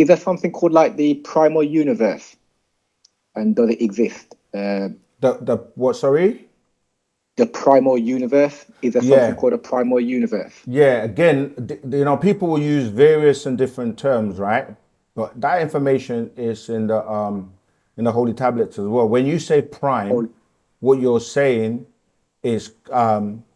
is there something called like the primal universe? And does it exist? The what? Sorry. The primal universe? Is there something Yeah. called a primal universe? Yeah, again, people will use various and different terms, right? But that information is in the holy tablets as well. When you say Or prime, what you're saying is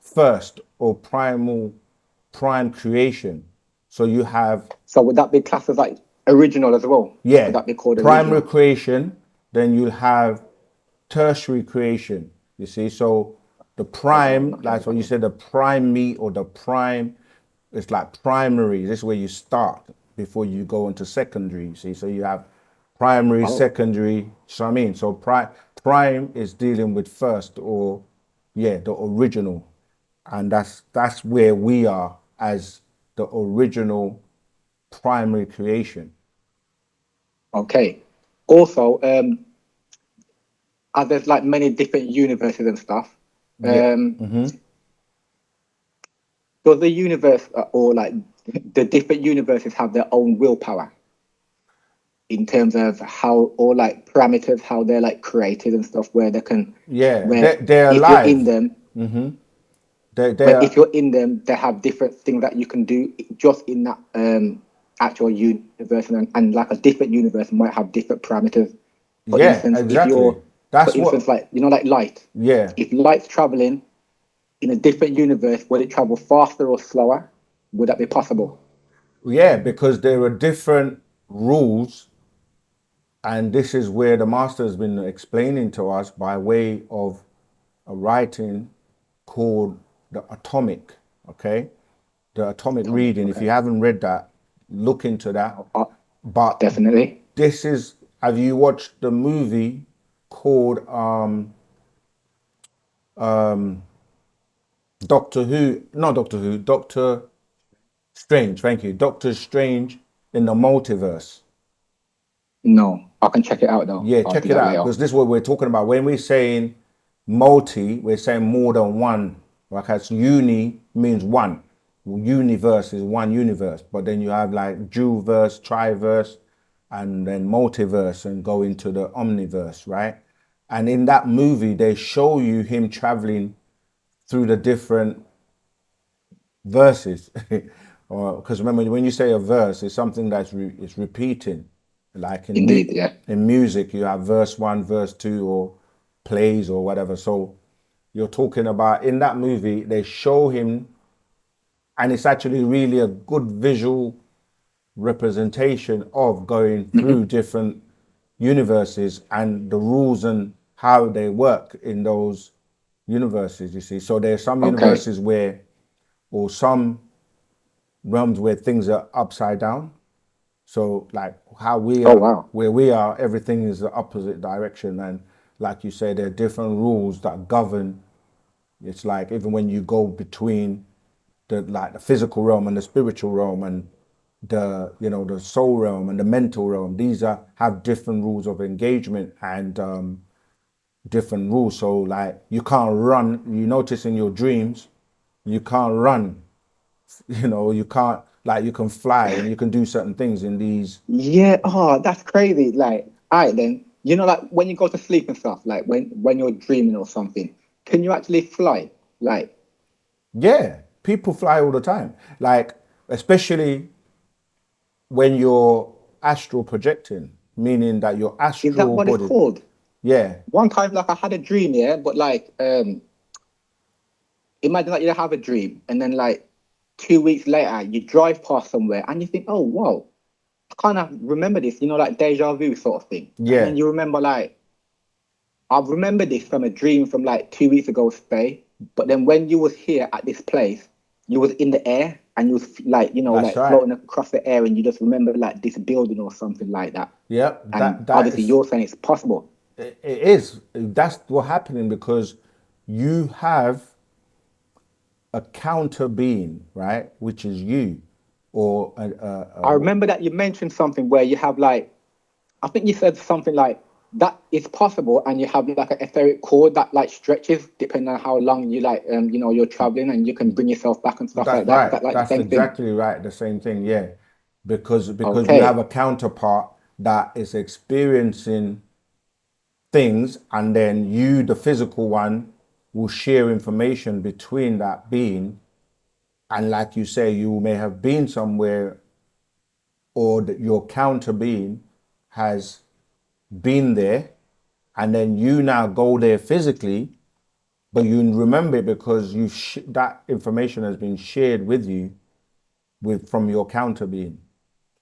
first or prime creation. So you have, so would that be classed as like original as well? Would yeah, that be called primary original? creation, then you'll have tertiary creation. You see, so the Okay, I've prime, not heard like of that when you one. said the prime meat or the prime, it's like primary. This is where you start before you go into secondary. You see, so you have primary, Oh, secondary. So I mean, so prime is dealing with first or yeah, the original, and that's where we are as the original primary creation. okay. Also, as there's like many different universes and stuff, Yeah. um, does the universe or like the different universes have their own willpower in terms of how or like parameters how they're like created and stuff where they can Yeah, where they're if you're in alive. them where They're if you're in them they have different things that you can do just in that actual universe and like a different universe might have different parameters. For yeah, instance, if exactly. you're for That's instance what. like like light, Yeah, if light's traveling in a different universe, would it travel faster or slower? Would that be possible? yeah, because there are different rules, and this is where the master has been explaining to us by way of a writing called the atomic. Okay, the atomic Atomic, reading. If you okay. haven't read that, look into that. But Definitely. this is. Have you watched the movie called Doctor Who? Not Doctor Who. Doctor Strange. Thank you, Doctor Strange in the multiverse. No, I can check it out though. Yeah, I'll do check it that out later. because this is what we're talking about. When we're saying multi, we're saying more than one. Like as uni means one. Universe is one universe, but then you have like dual verse, triverse, and then multiverse, and go into the omniverse, right? And in that movie, they show you him traveling through the different verses. Or because remember when you say a verse, it's something it's repeating. Like Indeed, yeah. in music, you have verse one, verse two, or plays or whatever. So you're talking about in that movie, they show him, and it's actually really a good visual representation of going through Hmm. different universes and the rules and how they work in those universes. You see, so there are some Okay. universes where, or some realms where things are upside down. So like how we Oh are, wow. where we are, everything is the opposite direction. And like you say, there are different rules that govern. It's like even when you go between the physical realm and the spiritual realm and the soul realm and the mental realm. These are have different rules of engagement and different rules. So like you can't run. You notice in your dreams, you can't run. You can't like you can fly and you can do certain things in these. Yeah. Oh, that's crazy. Like, all right then. Like when you go to sleep and stuff, like when you're dreaming or something, can you actually fly? Like, Yeah, people fly all the time. Like especially when you're astral projecting, meaning that your is that astral what it's body. called? Yeah, One time, like I had a dream, yeah, but like, imagine that you have a dream and then like 2 weeks later you drive past somewhere and you think, oh wow, I kind of remember this, like deja vu sort of thing. And yeah, then you remember like I remember this from a dream from like 2 weeks ago, say, but then when you was here at this place, you was in the air and you was like, that's like right. floating across the air and you just remember like this building or something like that. Yeah, And that obviously is you're saying it's possible. it is. That's what's happening because you have a counter being, right, which is you, or I remember that you mentioned something where you have like, I think you said something like that is possible and you have like an etheric cord that like stretches depending on how long you like, you're traveling and you can bring yourself back and stuff that's like that. Is right. that like the That's same thing? exactly right. The same thing. Yeah, because you have Okay. a counterpart that is experiencing things, and then you, the physical one, will share information between that being. And like you say, you may have been somewhere, or your counter being has been there, and then you now go there physically, but you remember it because that information has been shared with you from your counter being.